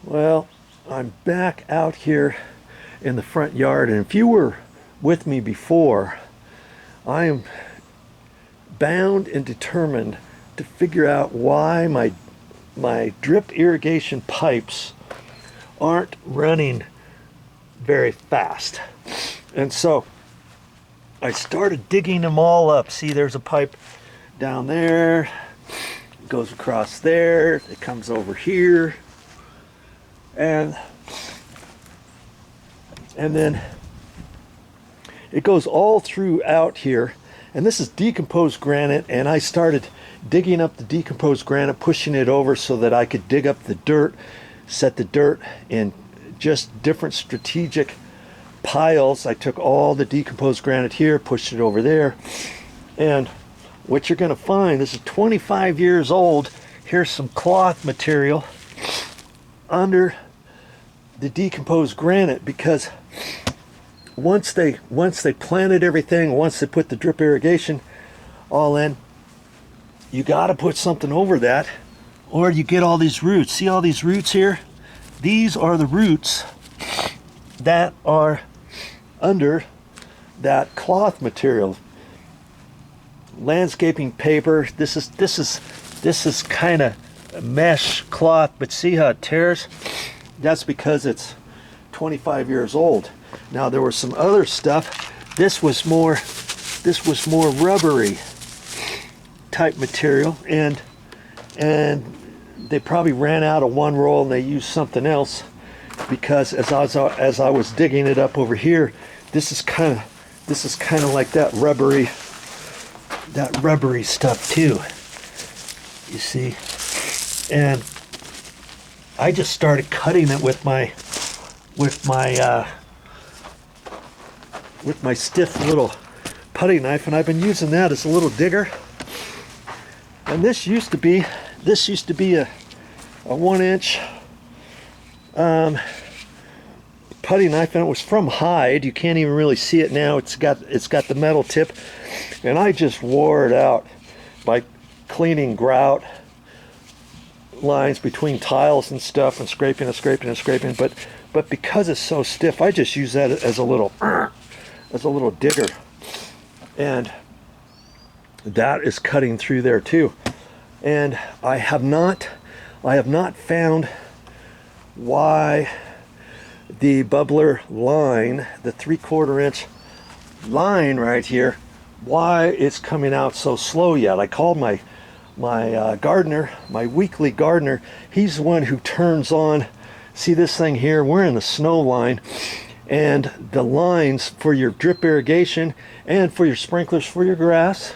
Well, I'm back out here in the front yard, and if you were with me before, I am bound and determined to figure out why my drip irrigation pipes aren't running very fast. And so I started digging them all up. See, there's a pipe down there, it goes across there, it comes over here, and then it goes all throughout here. And this is decomposed granite, and I started digging up the decomposed granite, pushing it over so that I could dig up the dirt, set the dirt in just different strategic piles. I took all the decomposed granite here, pushed it over there, and what you're going to find, this is 25 years old. Here's some cloth material under the decomposed granite, because once they planted everything, once they put the drip irrigation all in, you got to put something over that, or you get all these roots. See all these roots here? These are the roots that are under that cloth material. Landscaping paper. This is kind of mesh cloth, but see how it tears? That's because it's 25 years old. Now there was some other stuff. This was more rubbery type material, and they probably ran out of one roll and they used something else, because as I was digging it up over here, this is kind of like that rubbery stuff too, you see. And I just started cutting it with my stiff little putty knife, and I've been using that as a little digger. And this used to be a 1-inch putty knife, and it was from hide. You can't even really see it now. It's got the metal tip, and I just wore it out by cleaning grout lines between tiles and stuff, and scraping. But because it's so stiff, I just use that as a little digger, and that is cutting through there too. And I have not found why the bubbler line, the 3/4 inch line right here, why it's coming out so slow yet. I called my gardener, my weekly gardener. He's the one who turns on, see this thing here, we're in the snow line, and the lines for your drip irrigation and for your sprinklers for your grass.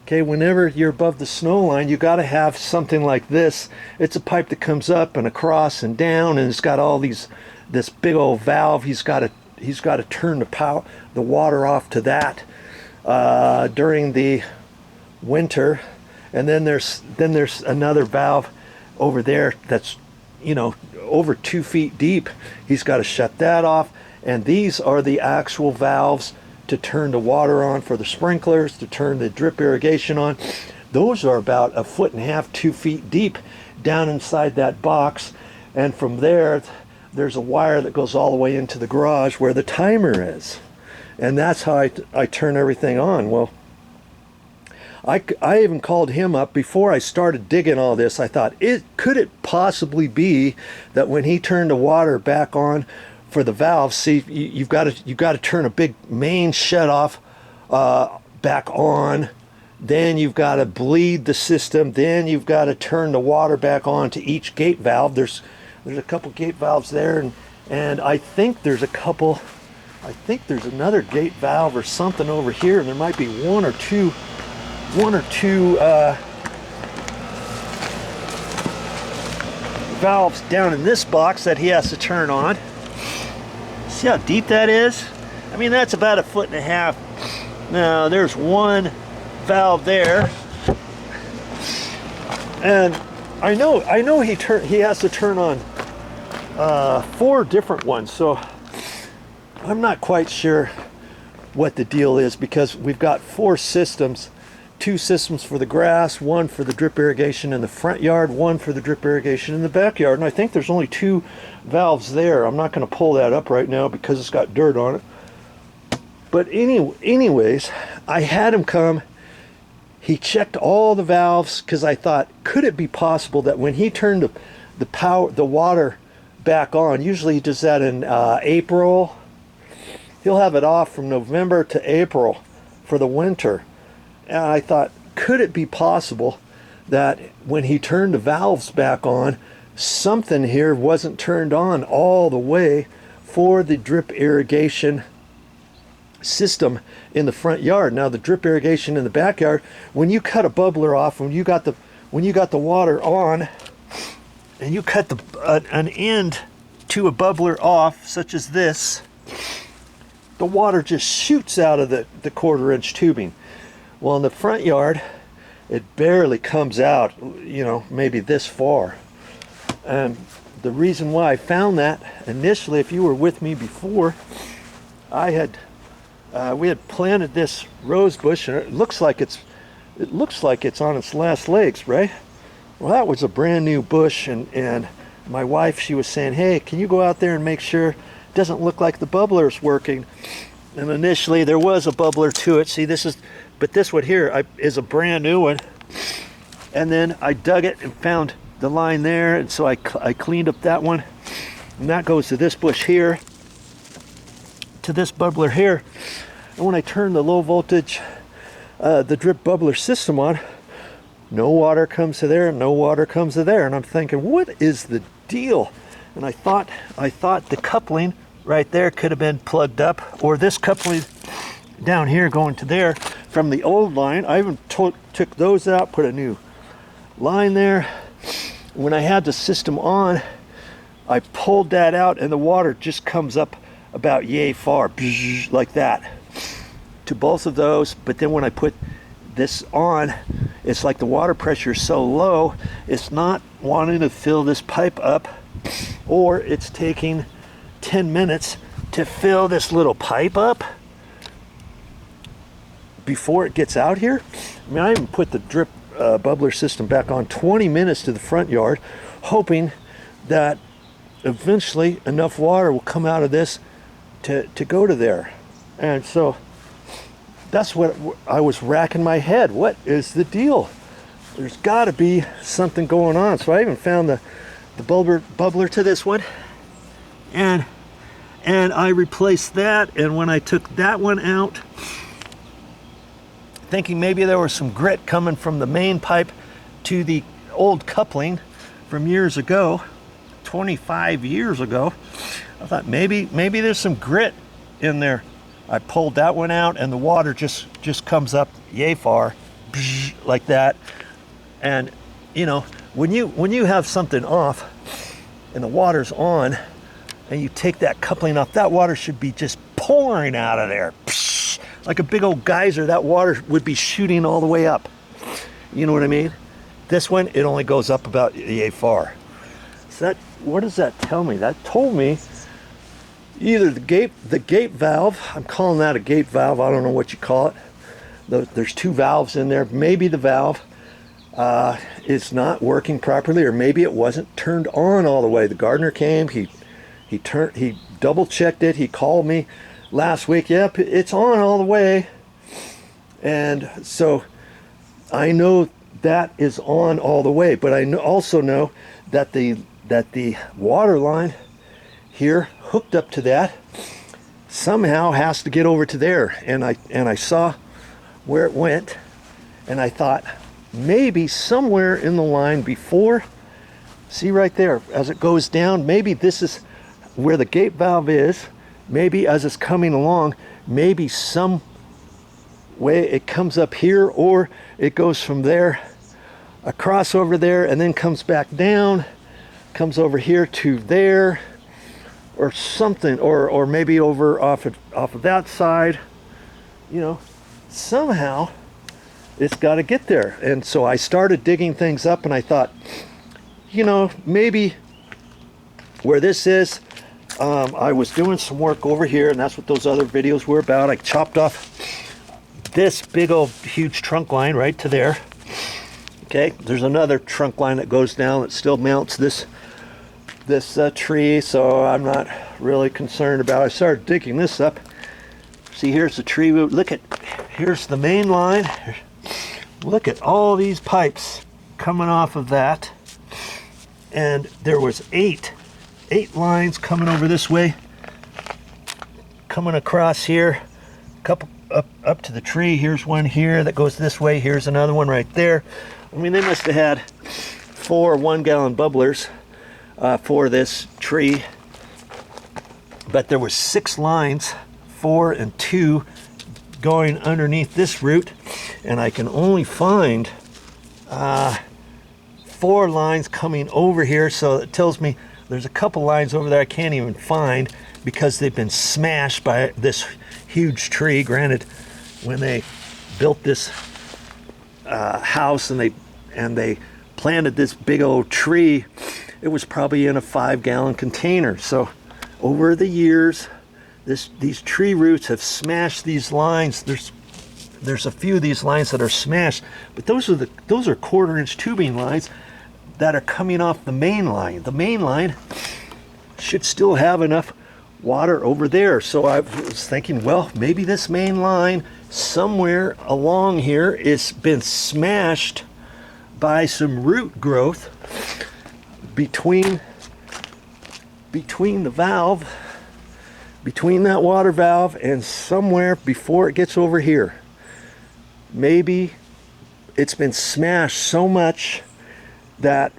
Okay, whenever you're above the snow line, you got to have something like this. It's a pipe that comes up and across and down, and it's got all this big old valve. He's got to turn the water off to that during the winter, and then there's another valve over there that's over 2 feet deep. He's got to shut that off, and these are the actual valves to turn the water on for the sprinklers, to turn the drip irrigation on. Those are about 1.5 feet, 2 feet deep down inside that box, and from there there's a wire that goes all the way into the garage where the timer is, and that's how I turn everything on. Well, I even called him up before I started digging all this. I thought, could it possibly be that when he turned the water back on for the valve, see, you've got to turn a big main shut off back on, then you've got to bleed the system, then you've got to turn the water back on to each gate valve. There's a couple gate valves there, and I think there's another gate valve or something over here, and there might be one or two valves down in this box that he has to turn on. See how deep that is? I mean, that's about 1.5 feet. Now there's one valve there, and I know he has to turn on 4 different ones, so I'm not quite sure what the deal is, because we've got 4 systems 2 systems for the grass, 1 for the drip irrigation in the front yard, 1 for the drip irrigation in the backyard. And I think there's only 2 valves there. I'm not going to pull that up right now because it's got dirt on it. But anyways, I had him come. He checked all the valves because I thought, could it be possible that when he turned the water back on, usually he does that in April, he'll have it off from November to April for the winter. And I thought, could it be possible that when he turned the valves back on, something here wasn't turned on all the way for the drip irrigation system in the front yard? Now the drip irrigation in the backyard, when you cut a bubbler off, when you got the water on and you cut an end to a bubbler off, such as this, the water just shoots out of the 1/4 inch tubing. Well, in the front yard, it barely comes out, you know, maybe this far. And the reason why I found that initially, if you were with me before, we had planted this rose bush, and it looks like it's on its last legs, right? Well, that was a brand new bush, and my wife, she was saying, hey, can you go out there and make sure it doesn't look like the bubbler's working? And initially there was a bubbler to it. See, but this one here is a brand new one. And then I dug it and found the line there, and so I cleaned up that one. And that goes to this bush here, to this bubbler here. And when I turned the low voltage, the drip bubbler system on, no water comes to there, no water comes to there. And I'm thinking, what is the deal? And I thought the coupling right there could have been plugged up, or this coupling down here going to there from the old line. I even took those out, put a new line there. When I had the system on, I pulled that out, and the water just comes up about yay far, like that, to both of those. But then when I put this on, it's like the water pressure is so low, it's not wanting to fill this pipe up, or it's taking 10 minutes to fill this little pipe up before it gets out here. I mean, I even put the drip bubbler system back on 20 minutes to the front yard, hoping that eventually enough water will come out of this to go to there. And so that's what I was racking my head. What is the deal? There's got to be something going on. So I even found the bubbler to this one, and I replaced that. And when I took that one out, thinking maybe there was some grit coming from the main pipe to the old coupling from years ago, 25 years ago, I thought maybe there's some grit in there. I pulled that one out, and the water just comes up yay far, like that. And you know, when you have something off and the water's on, and you take that coupling off, that water should be just pouring out of there, like a big old geyser. That water would be shooting all the way up. You know what I mean? This one, it only goes up about yay far. So what does that tell me? That told me either the gate valve, I'm calling that a gate valve, I don't know what you call it. There's 2 valves in there. Maybe the valve is not working properly, or maybe it wasn't turned on all the way. The gardener came, he double checked it, he called me last week, yep, it's on all the way. And so I know that is on all the way, but I also know that the water line here hooked up to that somehow has to get over to there. And I saw where it went, and I thought maybe somewhere in the line before, see right there as it goes down, maybe this is where the gate valve is. Maybe as it's coming along, maybe some way it comes up here, or it goes from there across over there and then comes back down, comes over here to there, or something, or maybe over off of that side. You know, somehow it's got to get there. And so I started digging things up, and I thought, you know, maybe where this is, I was doing some work over here, and that's what those other videos were about. I chopped off this big old huge trunk line right to there. Okay, there's another trunk line that goes down that still mounts this tree, so I'm not really concerned about it. I started digging this up. See, here's the tree root. Look at, here's the main line. Look at all these pipes coming off of that. And there was eight lines coming over this way, coming across here, a couple up to the tree. Here's one here that goes this way. Here's another one right there. I mean, they must have had 4 1-gallon bubblers for this tree, but there were 6 lines, 4 and 2, going underneath this root, and I can only find 4 lines coming over here, so it tells me there's a couple lines over there I can't even find because they've been smashed by this huge tree. Granted, when they built this house and they planted this big old tree, it was probably in a 5-gallon container. So over the years, these tree roots have smashed these lines. There's a few of these lines that are smashed, but those are 1/4-inch tubing lines that are coming off the main line. The main line should still have enough water over there. So I was thinking, well, maybe this main line somewhere along here has been smashed by some root growth between the valve, between that water valve and somewhere before it gets over here. Maybe it's been smashed so much that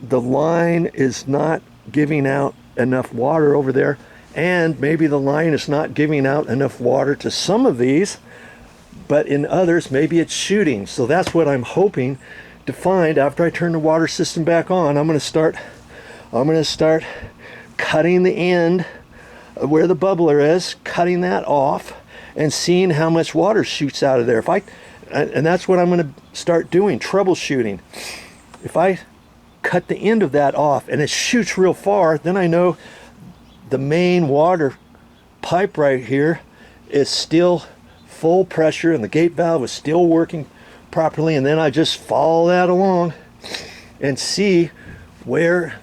the line is not giving out enough water over there, and maybe the line is not giving out enough water to some of these, but in others maybe it's shooting. So that's what I'm hoping to find after I turn the water system back on. I'm going to start cutting the end of where the bubbler is, cutting that off and seeing how much water shoots out of there. And that's what I'm going to start doing, troubleshooting. If I cut the end of that off and it shoots real far, then I know the main water pipe right here is still full pressure and the gate valve is still working properly, and then I just follow that along and see where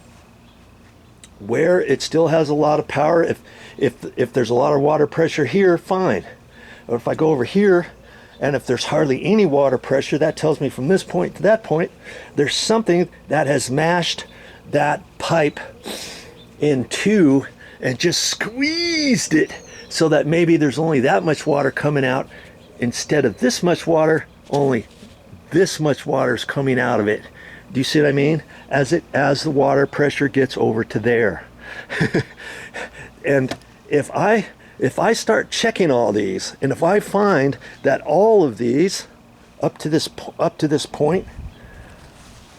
it still has a lot of power. If there's a lot of water pressure here, fine. Or if I go over here and if there's hardly any water pressure, that tells me from this point to that point, there's something that has mashed that pipe in two and just squeezed it so that maybe there's only that much water coming out instead of this much water. Only this much water is coming out of it. Do you see what I mean? As the water pressure gets over to there. And if I start checking all these, and if I find that all of these up to this point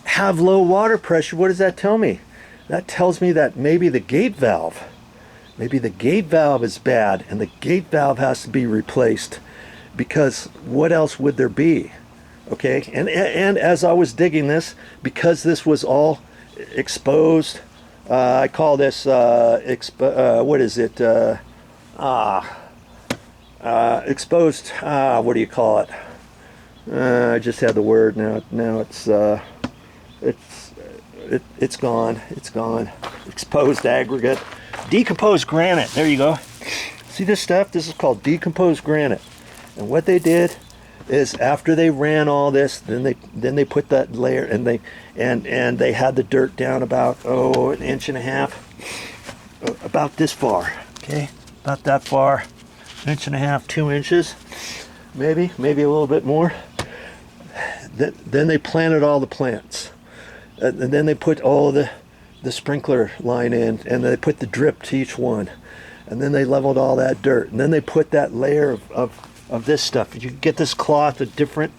have low water pressure, what does that tell me? That tells me that maybe the gate valve is bad and the gate valve has to be replaced, because what else would there be? Okay, and as I was digging this, because this was all exposed, I call this what is it? Exposed. What do you call it? I just had the word. Now it's gone. It's gone. Exposed aggregate, decomposed granite. There you go. See this stuff? This is called decomposed granite. And what they did is, after they ran all this, then they put that layer, and they had the dirt down about 1.5 inches, about this far. Okay, about that far, 1.5 inches, 2 inches, maybe a little bit more. Then they planted all the plants, and then they put all the sprinkler line in, and they put the drip to each one, and then they leveled all that dirt, and then they put that layer of this stuff. You can get this cloth of different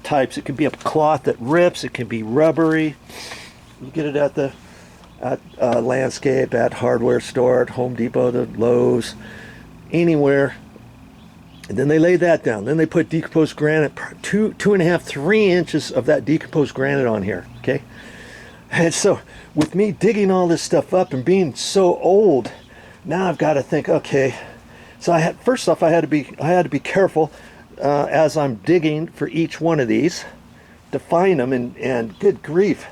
types. It can be a cloth that rips. It can be rubbery. You get it at Landscape, at hardware store, at Home Depot, the Lowe's, anywhere. And then they lay that down. Then they put decomposed granite, 2.5, 3 inches of that decomposed granite on here. Okay. And so with me digging all this stuff up and being so old, now I've got to think, okay, So first off, I had to be careful as I'm digging for each one of these to find them, and good grief,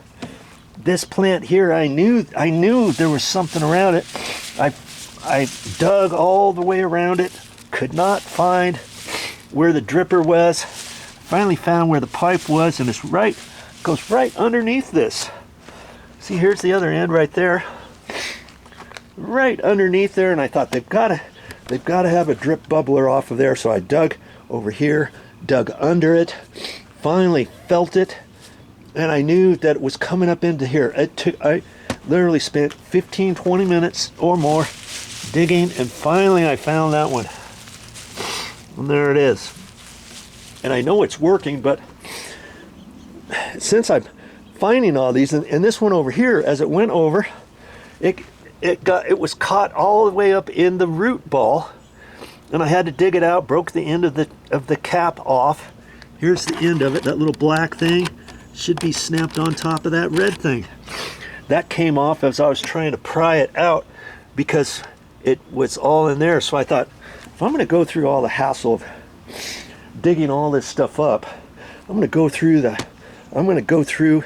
this plant here, I knew there was something around it. I dug all the way around it, could not find where the dripper was. Finally found where the pipe was, and goes right underneath this. See, here's the other end right there, right underneath there, and I thought they've got to have a drip bubbler off of there. So I dug over here, dug under it, finally felt it, and I knew that it was coming up into here. I literally spent 15-20 minutes or more digging, and finally I found that one, and there it is. And I know it's working, but since I'm finding all these, and this one over here, as it went over, it was caught all the way up in the root ball, and I had to dig it out. Broke the end of the cap off. Here's the end of it. That little black thing should be snapped on top of that red thing. That came off as I was trying to pry it out because it was all in there. So I thought, if I'm going to go through all the hassle of digging all this stuff up, I'm going to go through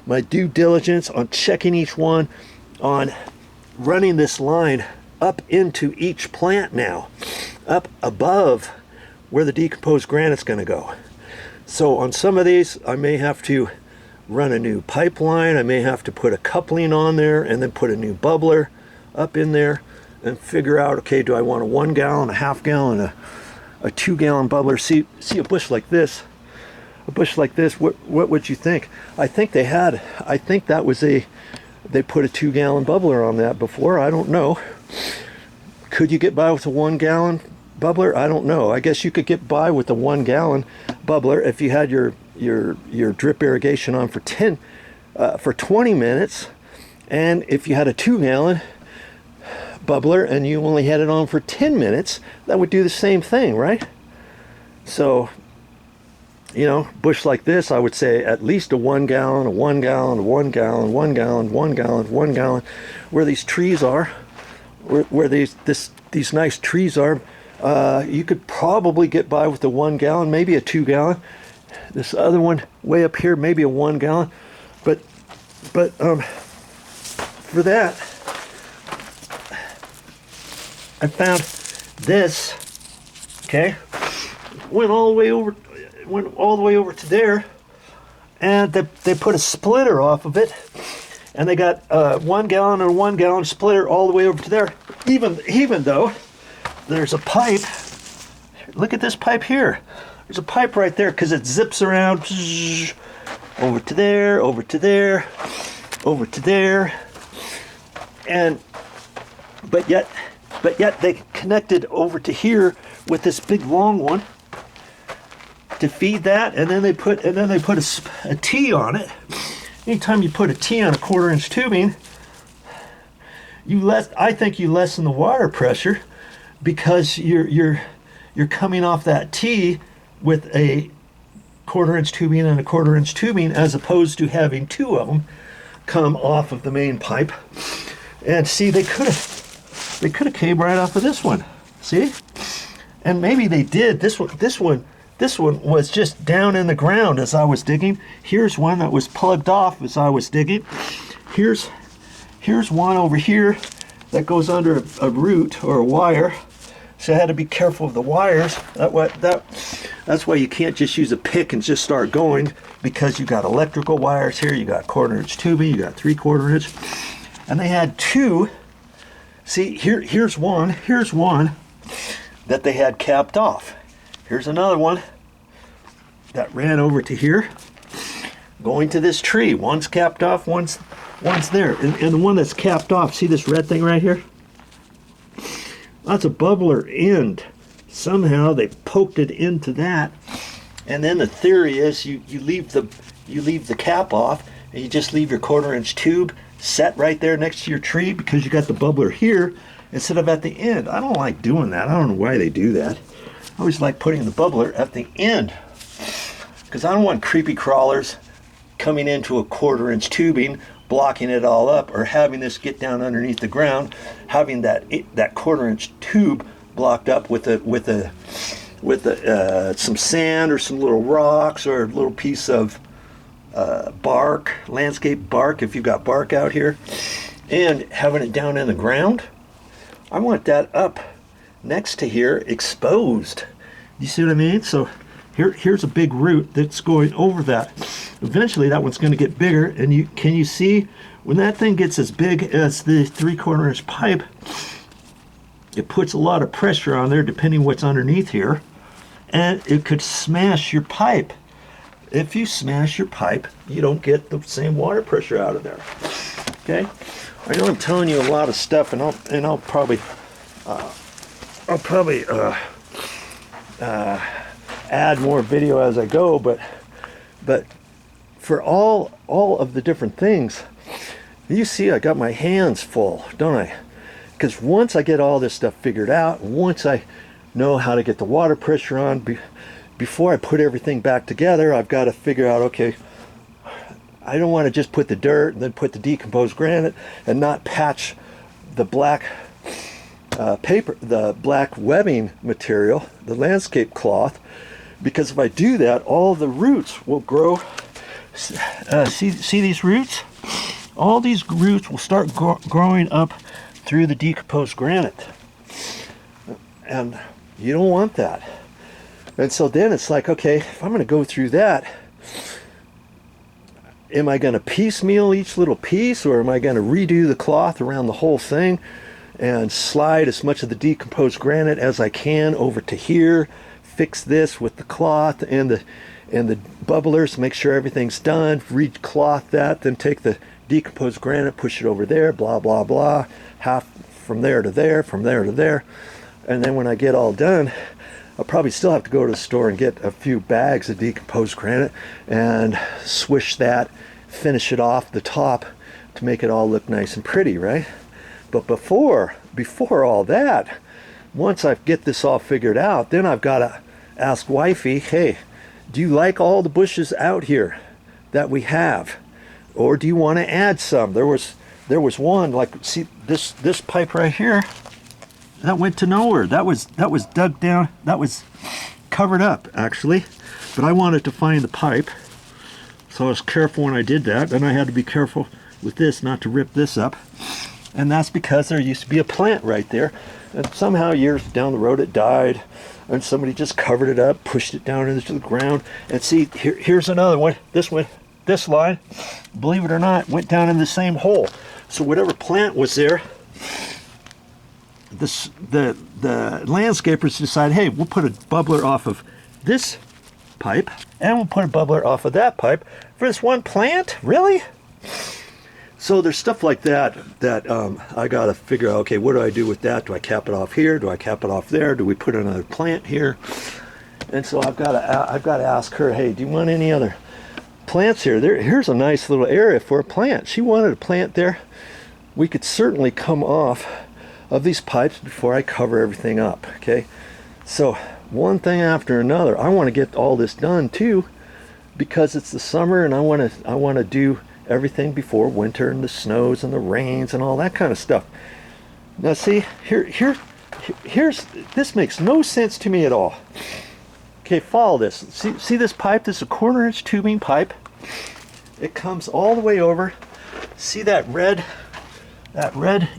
my due diligence on checking each one, on running this line up into each plant now, up above where the decomposed granite's going to go. So on some of these, I may have to run a new pipeline. I may have to put a coupling on there and then put a new bubbler up in there and figure out, okay, do I want a 1 gallon, a half gallon, a 2 gallon bubbler? See a bush like this. What would you think? I think they put a 2 gallon bubbler on that before. I don't know. Could you get by with a 1 gallon bubbler? I don't know. I guess you could get by with the 1 gallon bubbler if you had your drip irrigation on for 20 minutes, and if you had a 2 gallon bubbler and you only had it on for 10 minutes, that would do the same thing, right? So, you know, bush like this, I would say at least a 1 gallon, a 1 gallon, a 1 gallon, 1 gallon, 1 gallon, 1 gallon. Where these trees are, where these nice trees are, you could probably get by with a 1 gallon, maybe a 2 gallon. This other one way up here, maybe a 1 gallon. But for that, I found this. Okay, went all the way over to there, and they put a splitter off of it, and they got 1 gallon and a 1 gallon splitter all the way over to there. Even though there's a pipe, look at this pipe here. There's a pipe right there because it zips around over to there, over to there, over to there, and but yet they connected over to here with this big long one to feed that, and then they put a T on it. Anytime you put a T on a 1/4 inch tubing, I think you lessen the water pressure because you're coming off that T with a 1/4 inch tubing and a 1/4 inch tubing, as opposed to having two of them come off of the main pipe. And see, they could have came right off of this one. See? And maybe they did. This one was just down in the ground as I was digging. Here's one that was plugged off as I was digging. Here's one over here that goes under a root or a wire. So I had to be careful of the wires. That's why you can't just use a pick and just start going, because you got electrical wires here, you got 1/4 inch tubing, you got 3/4 inch. And they had two. See, here's one that they had capped off. Here's another one that ran over to here, going to this tree. One's capped off, one's there. And the one that's capped off, see this red thing right here? That's a bubbler end. Somehow they poked it into that. And then the theory is you leave the cap off, and you just leave your 1/4 inch tube set right there next to your tree, because you got the bubbler here instead of at the end. I don't like doing that. I don't know why they do that. I always like putting the bubbler at the end, because I don't want creepy crawlers coming into a 1/4 inch tubing, blocking it all up, or having this get down underneath the ground, having that 1/4 inch tube blocked up with some sand or some little rocks or a little piece of bark, landscape bark if you've got bark out here, and having it down in the ground, I want that up next to here exposed. You see what I mean? So here's a big root that's going over that. Eventually that one's going to get bigger, and can you see when that thing gets as big as the 3/4 inch pipe, it puts a lot of pressure on there depending what's underneath here, and it could smash your pipe. If you smash your pipe, you don't get the same water pressure out of there. Okay, I know I'm telling you a lot of stuff, and I'll probably add more video as I go, but for all of the different things, you see I got my hands full, don't I? Because once I get all this stuff figured out, once I know how to get the water pressure on, before I put everything back together, I've got to figure out, okay, I don't want to just put the dirt and then put the decomposed granite and not patch the black paper, the black webbing material, the landscape cloth, because if I do that, all the roots will grow. See these roots? All these roots will start growing up through the decomposed granite, and you don't want that. And so then it's like, okay, if I'm going to go through that, am I going to piecemeal each little piece, or am I going to redo the cloth around the whole thing and slide as much of the decomposed granite as I can over to here, fix this with the cloth and the bubblers, make sure everything's done, recloth that, then take the decomposed granite, push it over there, blah blah blah, half from there to there, from there to there, and then when I get all done, I'll probably still have to go to the store and get a few bags of decomposed granite and swish that, finish it off the top to make it all look nice and pretty, right? But before all that, once I get this all figured out, then I've got to ask wifey, hey, do you like all the bushes out here that we have, or do you want to add some? There was one, like, see this pipe right here, that went to nowhere. That was dug down. That was covered up, actually. But I wanted to find the pipe, so I was careful when I did that. And I had to be careful with this not to rip this up. And that's because there used to be a plant right there. And somehow years down the road it died. And somebody just covered it up, pushed it down into the ground. And see, here's another one. This line, believe it or not, went down in the same hole. So whatever plant was there, the landscapers decided, hey, we'll put a bubbler off of this pipe and we'll put a bubbler off of that pipe for this one plant. Really? So there's stuff like that I got to figure out, okay, what do I do with that? Do I cap it off here? Do I cap it off there? Do we put another plant here? And so I've got to ask her, hey, do you want any other plants here? Here's a nice little area for a plant. She wanted a plant there. We could certainly come off of these pipes before I cover everything up. Okay, so one thing after another, I want to get all this done too, because it's the summer and I want to do everything before winter and the snows and the rains and all that kind of stuff. Now see, here's this makes no sense to me at all. Okay, follow this. See this pipe? This is a 1/4 inch tubing pipe. It comes all the way over. See that red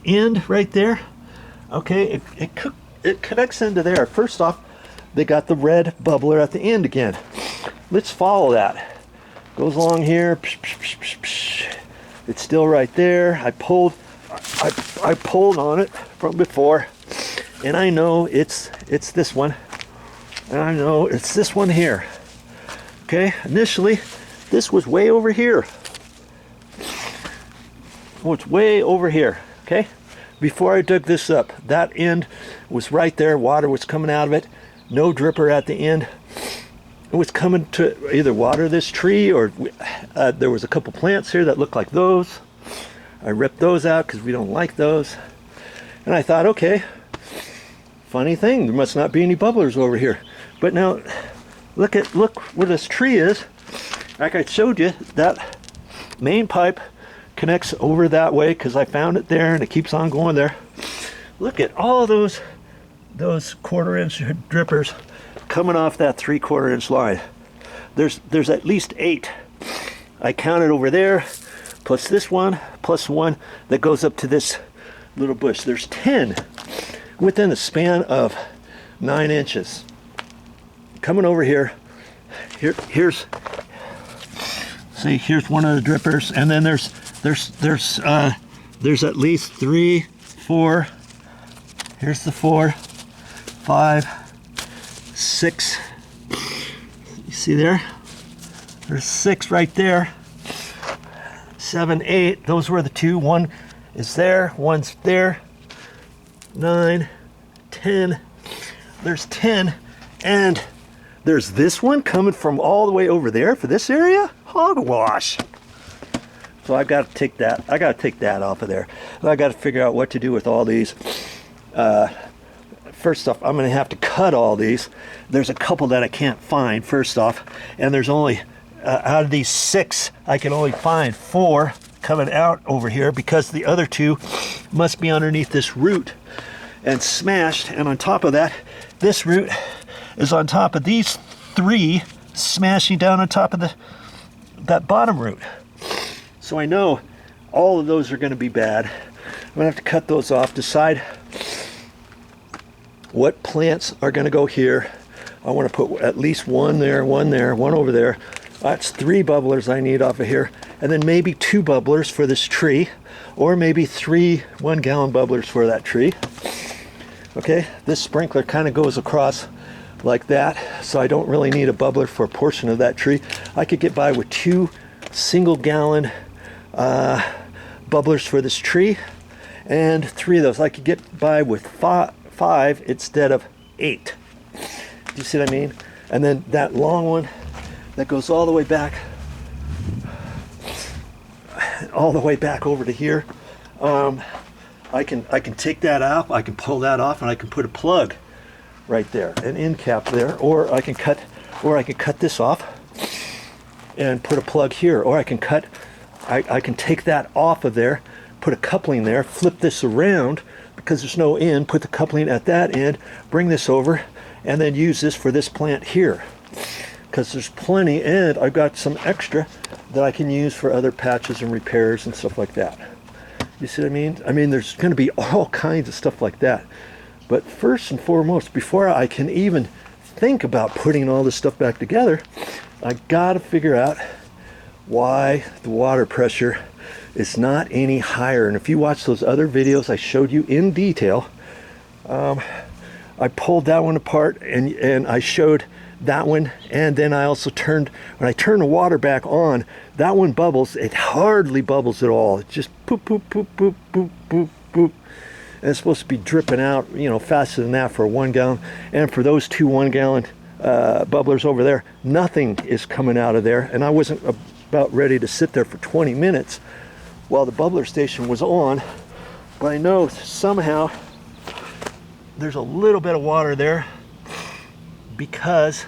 end right there? Okay, it connects into there. First off, they got the red bubbler at the end again. Let's follow that. Goes along here. It's still right there. I pulled on it from before, and I know it's this one, and I know it's this one here. Okay, initially this was way over here. Oh, it's way over here. Okay, before I dug this up, that end was right there. Water was coming out of it. No dripper at the end. It was coming to either water this tree, or there was a couple plants here that looked like those. I ripped those out because we don't like those. And I thought, okay, funny thing, there must not be any bubblers over here. But now look where this tree is. Like I showed you, that main pipe connects over that way because I found it there and it keeps on going there. Look at all those those 1/4 inch drippers coming off that 3/4 inch line. There's at least 8. I counted over there, plus this one, plus one that goes up to this little bush. There's 10 within a span of 9 inches. Coming over here, here's one of the drippers, and then there's at least 3, 4. Here's the 4, 5, 6. You see there? There's 6 right there. 7, 8. Those were the 2. 1 is there. 1's there. 9, 10. There's 10, and there's this one coming from all the way over there for this area. Hogwash. So I've got to take that. I got to take that off of there. I got to figure out what to do with all these. First off, I'm going to have to cut all these. There's a couple that I can't find, first off, and there's only, out of these 6, I can only find 4 coming out over here because the other 2 must be underneath this root and smashed, and on top of that, this root is on top of these 3 smashing down on top of that bottom root. So I know all of those are going to be bad. I'm going to have to cut those off, decide what plants are going to go here. I want to put at least one there, one over there. That's 3 bubblers I need off of here. And then maybe 2 bubblers for this tree, or maybe 3 1-gallon bubblers for that tree. Okay, this sprinkler kind of goes across like that, so I don't really need a bubbler for a portion of that tree. I could get by with 2 single-gallon bubblers for this tree, and 3 of those. I could get by with 5 instead of 8. Do you see what I mean? And then that long one that goes all the way back over to here. I can take that out. I can pull that off, and I can put a plug right there, an end cap there, or I can cut this off and put a plug here, or I can take that off of there, put a coupling there, flip this around because there's no end, put the coupling at that end, bring this over, and then use this for this plant here because there's plenty, and I've got some extra that I can use for other patches and repairs and stuff like that. You see what I mean? I mean, there's going to be all kinds of stuff like that. But first and foremost, before I can even think about putting all this stuff back together, I got to figure out why the water pressure is not any higher. And if you watch those other videos I showed you in detail, I pulled that one apart and I showed that one, and then I also when I turn the water back on, that one bubbles. It hardly bubbles at all. It just poop, poop, poop, poop, poop, poop, poop. And it's supposed to be dripping out, faster than that for a 1 gallon. And for those 2 1-gallon bubblers over there, nothing is coming out of there. And I wasn't about ready to sit there for 20 minutes while the bubbler station was on. But I know somehow there's a little bit of water there because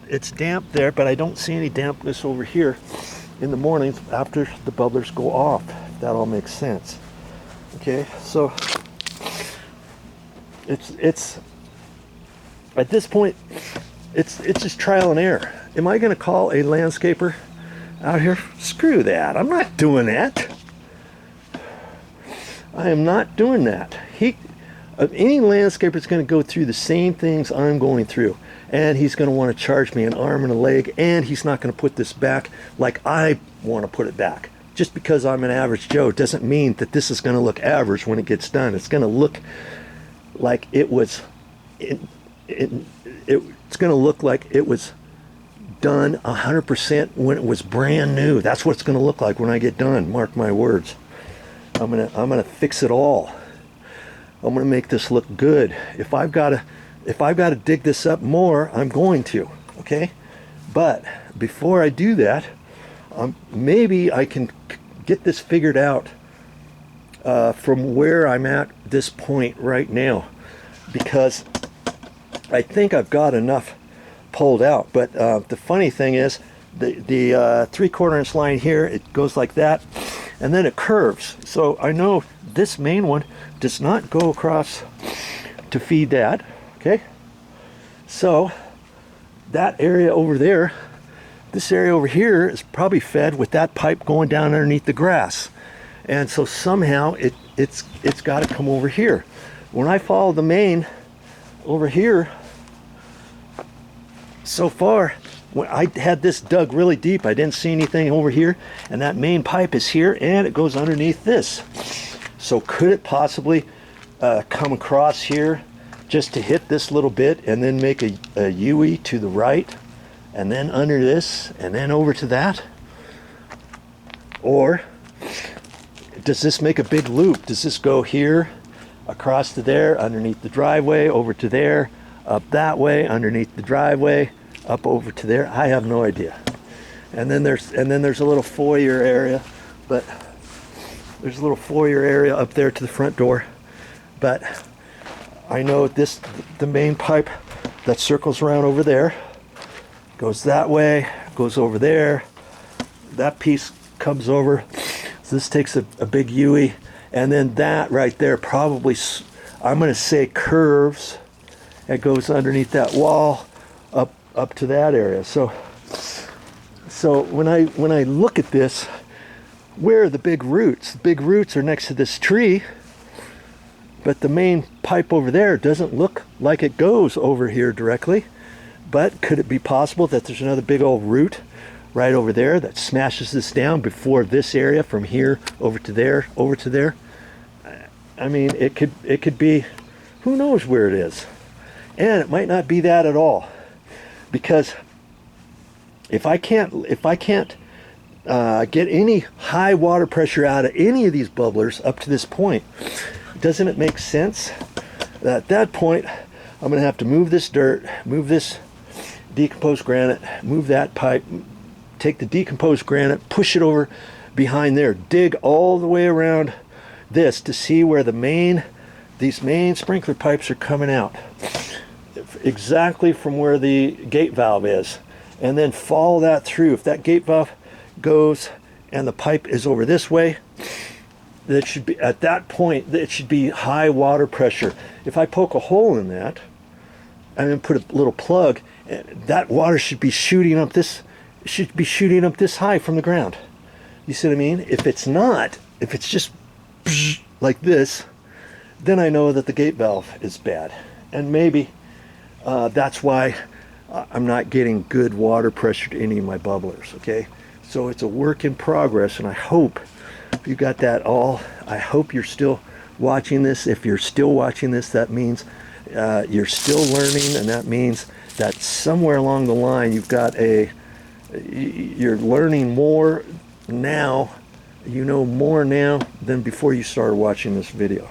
it's damp there, but I don't see any dampness over here in the mornings after the bubblers go off, if that all makes sense. Okay, so it's at this point it's just trial and error. Am I going to call a landscaper out here? Screw that. I'm not doing that. I am not doing that. Any landscaper is going to go through the same things I'm going through, and he's going to want to charge me an arm and a leg, and he's not going to put this back like I want to put it back. Just because I'm an average Joe doesn't mean that this is going to look average when it gets done. It's going to look like it was it's going to look like it was done 100% when it was brand new. That's what it's going to look like when I get done. Mark my words. I'm gonna fix it all. I'm gonna make this look good. If I've got to dig this up more, I'm going to. Okay, but before I do that, maybe I can get this figured out from where I'm at this point right now, because I think I've got enough pulled out. But the funny thing is, the 3/4 inch line here, it goes like that, and then it curves. So I know this main one does not go across to feed that. Okay, so that area over there, this area over here is probably fed with that pipe going down underneath the grass, and so somehow it's got to come over here. When I follow the main over here, so far, when I had this dug really deep, I didn't see anything over here, and that main pipe is here and it goes underneath this. So could it possibly come across here just to hit this little bit and then make a U-E to the right, and then under this and then over to that? Or does this make a big loop? Does this go here, across to there, underneath the driveway, over to there, up that way, underneath the driveway, up over to there? I have no idea. And then there's a little foyer area, but there's a little foyer area up there to the front door. But I know the main pipe that circles around over there goes that way, goes over there, that piece comes over, so this takes a big U-E, and then that right there probably, I'm going to say, curves. It goes underneath that wall up to that area. So when I look at this, where are the big roots? The big roots are next to this tree, but the main pipe over there doesn't look like it goes over here directly. But could it be possible that there's another big old root right over there that smashes this down before this area, from here over to there, over to there? I mean, it could be, who knows where it is. And it might not be that at all, because if I can't get any high water pressure out of any of these bubblers up to this point, doesn't it make sense that at that point I'm going to have to move this dirt, move this decomposed granite, move that pipe, take the decomposed granite, push it over behind there, dig all the way around this to see where these main sprinkler pipes are coming out, exactly from where the gate valve is, and then follow that through. If that gate valve goes and the pipe is over this way, that should be, at that point, it should be high water pressure. If I poke a hole in that and then put a little plug, that water should be shooting up this, high from the ground. You see what I mean? If it's not, if it's just like this, then I know that the gate valve is bad, and maybe that's why I'm not getting good water pressure to any of my bubblers. Okay, so it's a work in progress, and I hope you got that all. I hope you're still watching this. If you're still watching this, that means you're still learning, and that means that somewhere along the line you're learning more now. You know more now than before you started watching this video.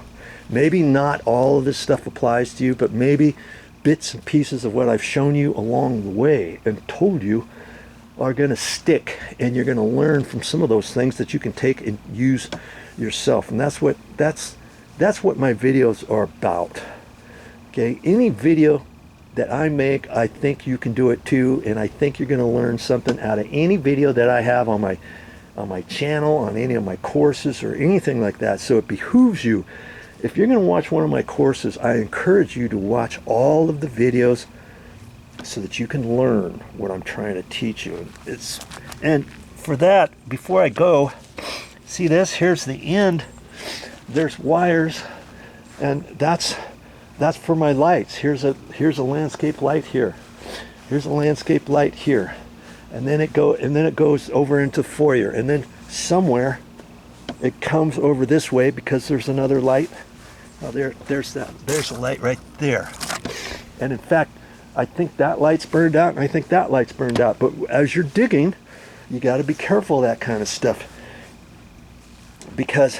Maybe not all of this stuff applies to you, but maybe bits and pieces of what I've shown you along the way and told you are going to stick, and you're going to learn from some of those things that you can take and use yourself. And that's what my videos are about. Okay, any video that I make, I think you can do it too, and I think you're going to learn something out of any video that I have on my channel, on any of my courses or anything like that. So it behooves you, if you're going to watch one of my courses, I encourage you to watch all of the videos so that you can learn what I'm trying to teach you. And for that, before I go, see this? Here's the end. There's wires, and that's for my lights. Here's a landscape light here. Here's a landscape light here, and then it goes over into foyer, and then somewhere it comes over this way because there's another light. Oh, there's a light right there. And in fact, I think that light's burned out, and I think that light's burned out. But as you're digging, you got to be careful of that kind of stuff, because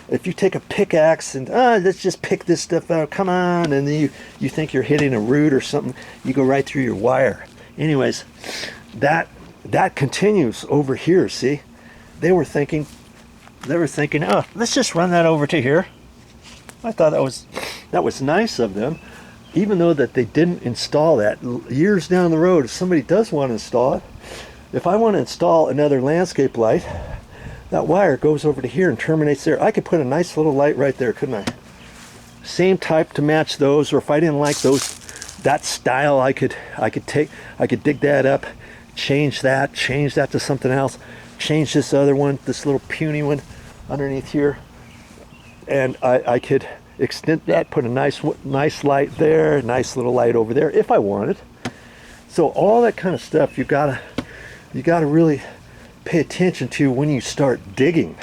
if you take a pickaxe and let's just pick this stuff out, come on, and then you think you're hitting a root or something, you go right through your wire. Anyways, that continues over here. See, they were thinking, oh, let's just run that over to here. I thought that was nice of them, even though that they didn't install that. Years down the road, if somebody does want to install it, if I want to install another landscape light, that wire goes over to here and terminates there. I could put a nice little light right there, couldn't I? same type to match those, or if I didn't like those, that style, I could dig that up, change that to something else, change this other one, this little puny one underneath here, and I could extend that, put a nice light there, nice little light over there if I wanted. So all that kind of stuff you gotta really pay attention to when you start digging.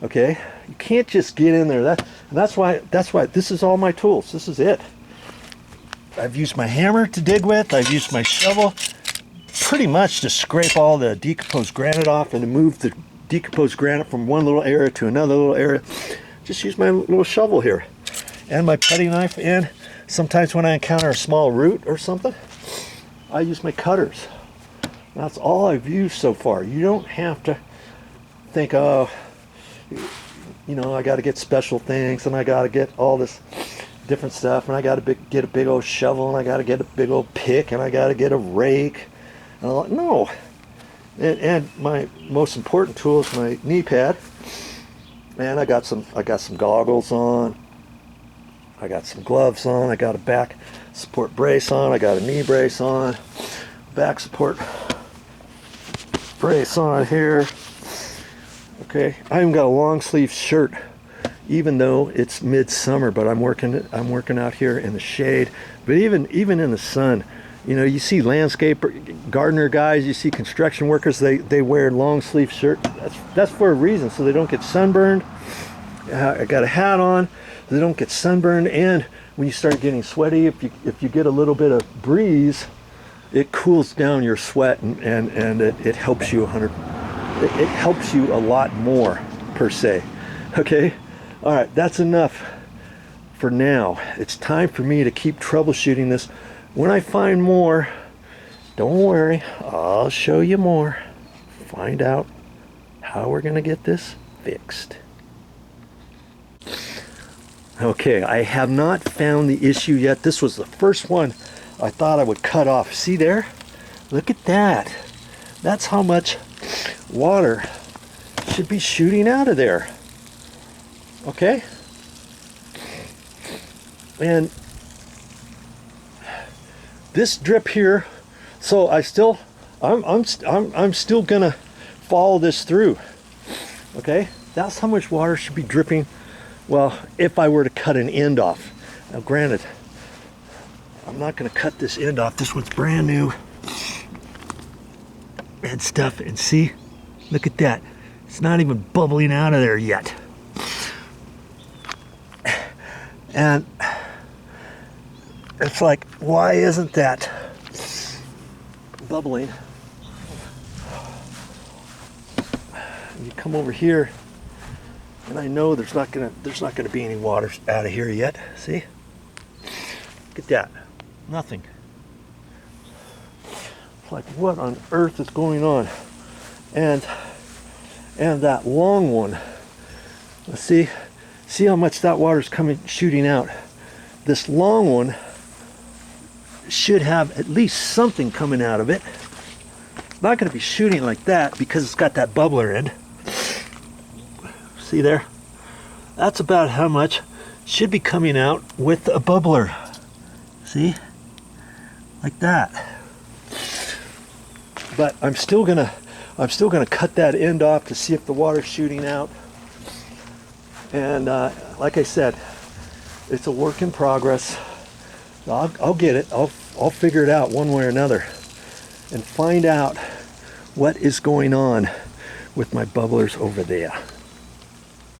Okay, you can't just get in there. That's why this is all my tools. This is it. I've used my hammer to dig with. I've used my shovel pretty much to scrape all the decomposed granite off and to move the decomposed granite from one little area to another little area. Just use my little shovel here and my putty knife, and sometimes when I encounter a small root or something, I use my cutters. That's all I've used so far. You don't have to think, oh, you know, I got to get special things and I got to get all this different stuff and I got to get a big old shovel and I got to get a big old pick and I got to get a rake. No. And my most important tool is my knee pad. And I got some goggles on. I got some gloves on. I got a back support brace on. I got a knee brace on. Back support brace on here. Okay, I even got a long sleeve shirt, even though it's midsummer, but I'm working out here in the shade. But even in the sun, you know, you see landscaper, gardener guys, you see construction workers, they wear long sleeve shirt. That's for a reason, so they don't get sunburned. I got a hat on, so they don't get sunburned. And when you start getting sweaty, if you get a little bit of breeze, it cools down your sweat and it helps you it helps you a lot more, per se. Okay, all right, that's enough for now. It's time for me to keep troubleshooting this. When I find more, don't worry, I'll show you more. Find out how we're gonna get this fixed. Okay, I have not found the issue yet. This was the first one I thought I would cut off. See there? Look at that. That's how much water should be shooting out of there. Okay? And this drip here, so I'm still gonna follow this through. Okay? That's how much water should be dripping. Well, if I were to cut an end off. Now granted, I'm not gonna cut this end off. This one's brand new and stuff, and see, look at that. It's not even bubbling out of there yet. And it's like, why isn't that bubbling? You come over here, and I know there's not gonna be any water out of here yet. See? Look at that. Nothing. It's like, what on earth is going on? And that long one. Let's see how much that water's shooting out. This long one should have at least something coming out of it. It's not going to be shooting like that because it's got that bubbler end. See there? That's about how much should be coming out with a bubbler. See? Like that. But I'm still gonna cut that end off to see if the water's shooting out. And like I said, it's a work in progress. I'll get it. I'll figure it out one way or another and find out what is going on with my bubblers over there.